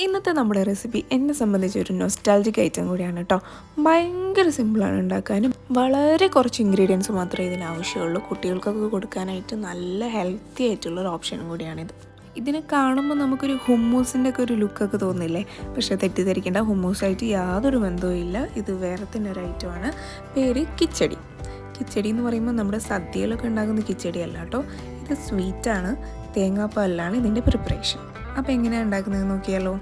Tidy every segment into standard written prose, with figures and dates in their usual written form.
ഇന്നത്തെ നമ്മുടെ റെസിപ്പി എന്നെ സംബന്ധിച്ച് ഒരു നൊസ്റ്റാൾജിക് ഐറ്റം കൂടിയാണ് കേട്ടോ. ഭയങ്കര സിമ്പിളാണ് ഉണ്ടാക്കാനും. വളരെ കുറച്ച് ഇൻഗ്രീഡിയൻസ് മാത്രമേ ഇതിന് ആവശ്യമുള്ളൂ. കുട്ടികൾക്കൊക്കെ കൊടുക്കാനായിട്ട് നല്ല ഹെൽത്തി ആയിട്ടുള്ളൊരു ഓപ്ഷനും കൂടിയാണിത്. ഇതിനെ കാണുമ്പോൾ നമുക്കൊരു ഹുമ്മൂസിൻ്റെ ഒക്കെ ഒരു ലുക്കൊക്കെ തോന്നില്ലേ? പക്ഷേ തെറ്റിദ്ധരിക്കേണ്ട, ഹുമ്മൂസായിട്ട് യാതൊരു ബന്ധവും ഇല്ല. ഇത് വേറെ തന്നെ ഒരു ഐറ്റമാണ്. പേര് കിച്ചടി. കിച്ചടി എന്ന് പറയുമ്പോൾ നമ്മുടെ സദ്യയിലൊക്കെ ഉണ്ടാകുന്ന കിച്ചടി അല്ല കേട്ടോ. ഇത് സ്വീറ്റാണ്. തേങ്ങാപ്പാലിലാണ് ഇതിൻ്റെ പ്രിപ്പറേഷൻ. അപ്പോൾ എങ്ങനെയാണ് ഉണ്ടാക്കുന്നതെന്ന് നോക്കിയാലോ.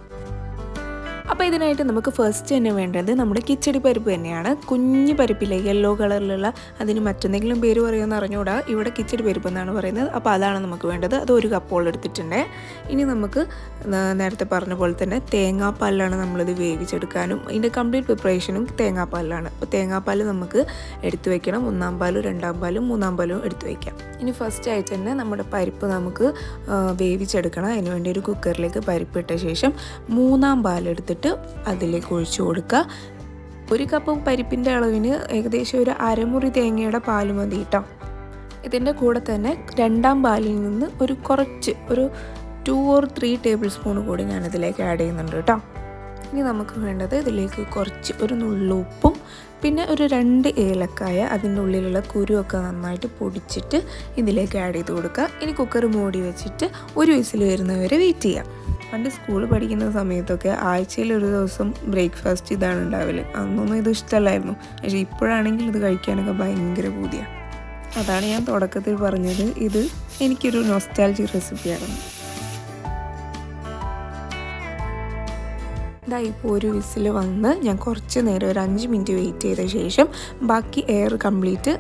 അപ്പോൾ ഇതിനായിട്ട് നമുക്ക് ഫസ്റ്റ് തന്നെ വേണ്ടത് നമ്മുടെ കിച്ചടി പരിപ്പ് തന്നെയാണ്. കുഞ്ഞു പരിപ്പില്ലേ, യെല്ലോ കളറിലുള്ള, അതിന് മറ്റെന്തെങ്കിലും പേര് പറയുമെന്ന് അറിഞ്ഞുകൂടാ. ഇവിടെ കിച്ചടി പരിപ്പ് എന്നാണ് പറയുന്നത്. അപ്പോൾ അതാണ് നമുക്ക് വേണ്ടത്. അത് 1 കപ്പോളം എടുത്തിട്ടുണ്ട്. ഇനി നമുക്ക് നേരത്തെ പറഞ്ഞ പോലെ തന്നെ തേങ്ങാപ്പാലിലാണ് നമ്മളിത് വേവിച്ചെടുക്കാനും ഇതിൻ്റെ കംപ്ലീറ്റ് പ്രിപ്പറേഷനും തേങ്ങാപ്പാലിലാണ്. അപ്പോൾ തേങ്ങാപ്പാൽ നമുക്ക് എടുത്തു വയ്ക്കണം. 1-ാം പാലും 2-ാം പാലും 3-ാം പാലും എടുത്തു വയ്ക്കാം. ഇനി ഫസ്റ്റ് ആയിട്ട് തന്നെ നമ്മുടെ പരിപ്പ് നമുക്ക് വേവിച്ചെടുക്കണം. അതിനുവേണ്ടി ഒരു കുക്കറിലേക്ക് പരിപ്പിട്ട ശേഷം 3-ാം പാലെടുത്തിട്ട് അതിലേക്ക് ഒഴിച്ചു കൊടുക്കുക. 1 കപ്പ് പരിപ്പിൻ്റെ അളവിന് ഏകദേശം ഒരു അരമുറി തേങ്ങയുടെ പാല് മതി കേട്ടോ. ഇതിൻ്റെ കൂടെ തന്നെ 2-ാം പാലിൽ നിന്ന് ഒരു 2 or 3 ടേബിൾ സ്പൂൺ കൂടി ഞാനിതിലേക്ക് ആഡ് ചെയ്യുന്നുണ്ട് കേട്ടോ. ഇനി നമുക്ക് വേണ്ടത് ഇതിലേക്ക് ഒരു നുള്ളു ഉപ്പും പിന്നെ ഒരു 2 ഏലക്കായ അതിൻ്റെ ഉള്ളിലുള്ള കുരുവൊക്കെ നന്നായിട്ട് പൊടിച്ചിട്ട് ഇതിലേക്ക് ആഡ് ചെയ്ത് കൊടുക്കുക. ഇനി കുക്കർ മൂടി വെച്ചിട്ട് 1 വിസിൽ വരുന്നവരെ വെയിറ്റ് ചെയ്യാം. പണ്ട് സ്കൂളിൽ പഠിക്കുന്ന സമയത്തൊക്കെ ആഴ്ചയിൽ ഒരു ദിവസം ബ്രേക്ക്ഫാസ്റ്റ് ഇതാണ് ഉണ്ടാവല്. അന്നൊന്നും ഇത് ഇഷ്ടമല്ലായിരുന്നു. പക്ഷേ ഇപ്പോഴാണെങ്കിൽ ഇത് കഴിക്കാനൊക്കെ ഭയങ്കര പൂതിയാണ്. അതാണ് ഞാൻ തുടക്കത്തിൽ പറഞ്ഞത്, ഇത് എനിക്കൊരു നൊസ്റ്റാൾജിക് റെസിപ്പിയാണ്. ഇപ്പോൾ 1 വിസിൽ വന്ന് ഞാൻ കുറച്ച് നേരം ഒരു 5 മിനിറ്റ് വെയിറ്റ് ചെയ്ത ശേഷം ബാക്കി എയർ കംപ്ലീറ്റ്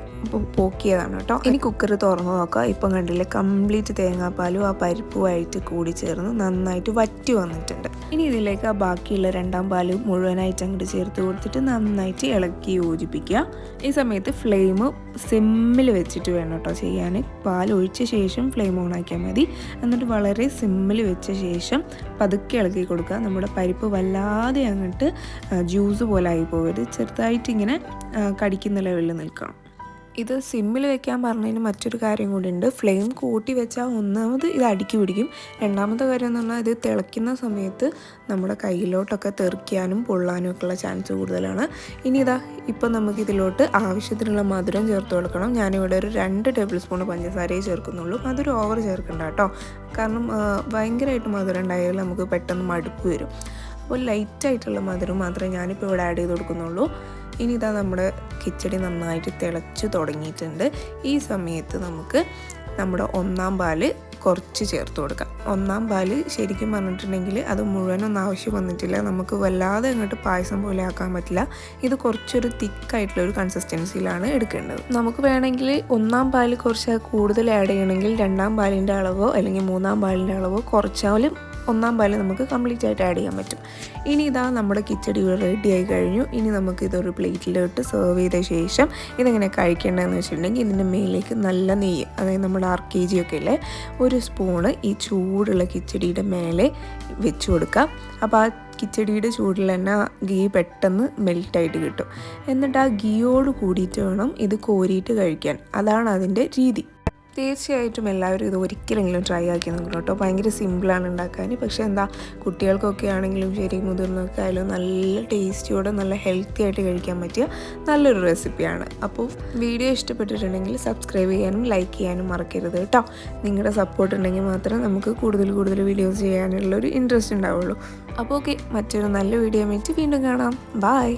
പോക്കിയതാണ് കേട്ടോ. ഇനി കുക്കർ തുറന്ന് നോക്കാം. ഇപ്പം കണ്ടില്ലേ, കംപ്ലീറ്റ് തേങ്ങാപ്പാലും ആ പരിപ്പുമായിട്ട് കൂടി ചേർന്ന് നന്നായിട്ട് വറ്റി വന്നിട്ടുണ്ട്. ഇനി ഇതിലേക്ക് ആ ബാക്കിയുള്ള 2-ാം പാല് മുഴുവനായിട്ട് അങ്ങോട്ട് ചേർത്ത് കൊടുത്തിട്ട് നന്നായിട്ട് ഇളക്കി യോജിപ്പിക്കുക. ഈ സമയത്ത് ഫ്ലെയിം സിമ്മിൽ വെച്ചിട്ട് വേണം കേട്ടോ ചെയ്യാൻ. പാൽ ഒഴിച്ച ശേഷം ഫ്ലെയിം ഓൺ ആക്കിയാൽ മതി. എന്നിട്ട് വളരെ സിമ്മിൽ വെച്ച ശേഷം പതുക്കെ ഇളക്കി കൊടുക്കുക. നമ്മുടെ പരിപ്പ് വല്ലാതെ അങ്ങോട്ട് ജ്യൂസ് പോലെ ആയി പോകരുത്. ചെറുതായിട്ട് ഇങ്ങനെ കടിക്കുന്ന ലെവലിൽ നിൽക്കണം. ഇത് സിമ്മിൽ വെക്കാൻ പറഞ്ഞതിന് മറ്റൊരു കാര്യം കൂടി ഉണ്ട്. ഫ്ലെയിം കൂട്ടി വെച്ചാൽ ഒന്നാമത് ഇത് അടുക്കി പിടിക്കും. 2-ാമത്തെ കാര്യം എന്ന് പറഞ്ഞാൽ ഇത് തിളയ്ക്കുന്ന സമയത്ത് നമ്മുടെ കയ്യിലോട്ടൊക്കെ തെറിക്കാനും പൊള്ളാനും ഒക്കെയുള്ള ചാൻസ് കൂടുതലാണ്. ഇനി ഇപ്പം നമുക്കിതിലോട്ട് ആവശ്യത്തിനുള്ള മധുരം ചേർത്ത് കൊടുക്കണം. ഞാനിവിടെ ഒരു 2 ടേബിൾ സ്പൂൺ പഞ്ചസാരയെ ചേർക്കുന്നുള്ളൂ. മധുരം ഓവർ ചേർക്കണ്ട കേട്ടോ. കാരണം ഭയങ്കരമായിട്ട് മധുരം ഉണ്ടായാൽ നമുക്ക് പെട്ടെന്ന് മടുപ്പ് വരും. അപ്പോൾ ലൈറ്റായിട്ടുള്ള മധുരം മാത്രമേ ഞാനിപ്പോൾ ഇവിടെ ആഡ് ചെയ്ത് കൊടുക്കുന്നുള്ളൂ. ഇനി നമ്മുടെ കിച്ചടി നന്നായിട്ട് തിളച്ച് തുടങ്ങിയിട്ടുണ്ട്. ഈ സമയത്ത് നമുക്ക് നമ്മുടെ 1-ാം പാല് കുറച്ച് ചേർത്ത് കൊടുക്കാം. 1-ാം പാല് ശരിക്കും പറഞ്ഞിട്ടുണ്ടെങ്കിൽ അത് മുഴുവനൊന്നും ആവശ്യം വന്നിട്ടില്ല. നമുക്ക് വല്ലാതെ അങ്ങോട്ട് പായസം പോലെ ആക്കാൻ പറ്റില്ല. ഇത് കുറച്ചൊരു തിക്കായിട്ടുള്ളൊരു കൺസിസ്റ്റൻസിയിലാണ് എടുക്കേണ്ടത്. നമുക്ക് വേണമെങ്കിൽ 1-ാം പാല് കുറച്ച് കൂടുതൽ ആഡ് ചെയ്യണമെങ്കിൽ 2-ാം പാലിൻ്റെ അളവോ അല്ലെങ്കിൽ 3-ാം പാലിൻ്റെ അളവോ കുറച്ചാലും 1-ാം പാല് നമുക്ക് കംപ്ലീറ്റ് ആയിട്ട് ആഡ് ചെയ്യാൻ പറ്റും. ഇനി നമ്മുടെ കിച്ചടി റെഡി ആയി കഴിഞ്ഞു. ഇനി നമുക്ക് ഇതൊരു പ്ലേറ്റിലോട്ട് സെർവ് ചെയ്ത ശേഷം ഇതെങ്ങനെ കഴിക്കേണ്ടതെന്ന് വെച്ചിട്ടുണ്ടെങ്കിൽ ഇതിൻ്റെ മേലേക്ക് നല്ല നെയ്യ്, അതായത് നമ്മുടെ RKG ഒക്കെ ഇല്ലേ, 1 സ്പൂണ് ഈ ചൂടുള്ള കിച്ചടിയുടെ മേലെ വെച്ച് കൊടുക്കാം. അപ്പോൾ ആ കിച്ചടിയുടെ ചൂടിൽ തന്നെ ഗീ പെട്ടെന്ന് മെൽറ്റായിട്ട് കിട്ടും. എന്നിട്ട് ആ ഗീയോട് കൂടിയിട്ട് വേണം ഇത് കോരിയിട്ട് കഴിക്കാൻ. അതാണ് അതിൻ്റെ രീതി. തീർച്ചയായിട്ടും എല്ലാവരും ഇത് ഒരിക്കലെങ്കിലും ട്രൈ ആക്കി നോക്കണം കേട്ടോ. ഭയങ്കര സിമ്പിളാണ് ഉണ്ടാക്കാൻ. പക്ഷേ കുട്ടികൾക്കൊക്കെ ആണെങ്കിലും ശരി, മുതിർന്നൊക്കെ ആയാലും നല്ല ടേസ്റ്റിയോടെ നല്ല ഹെൽത്തി ആയിട്ട് കഴിക്കാൻ പറ്റിയ നല്ലൊരു റെസിപ്പിയാണ്. അപ്പോൾ വീഡിയോ ഇഷ്ടപ്പെട്ടിട്ടുണ്ടെങ്കിൽ സബ്സ്ക്രൈബ് ചെയ്യാനും ലൈക്ക് ചെയ്യാനും മറക്കരുത് കേട്ടോ. നിങ്ങളുടെ സപ്പോർട്ട് ഉണ്ടെങ്കിൽ മാത്രമേ നമുക്ക് കൂടുതൽ വീഡിയോസ് ചെയ്യാനുള്ളൊരു ഇൻട്രസ്റ്റ് ഉണ്ടാവുള്ളൂ. അപ്പോൾ ഓക്കെ, മറ്റൊരു നല്ല വീഡിയോ ആയിട്ട് വീണ്ടും കാണാം. ബൈ.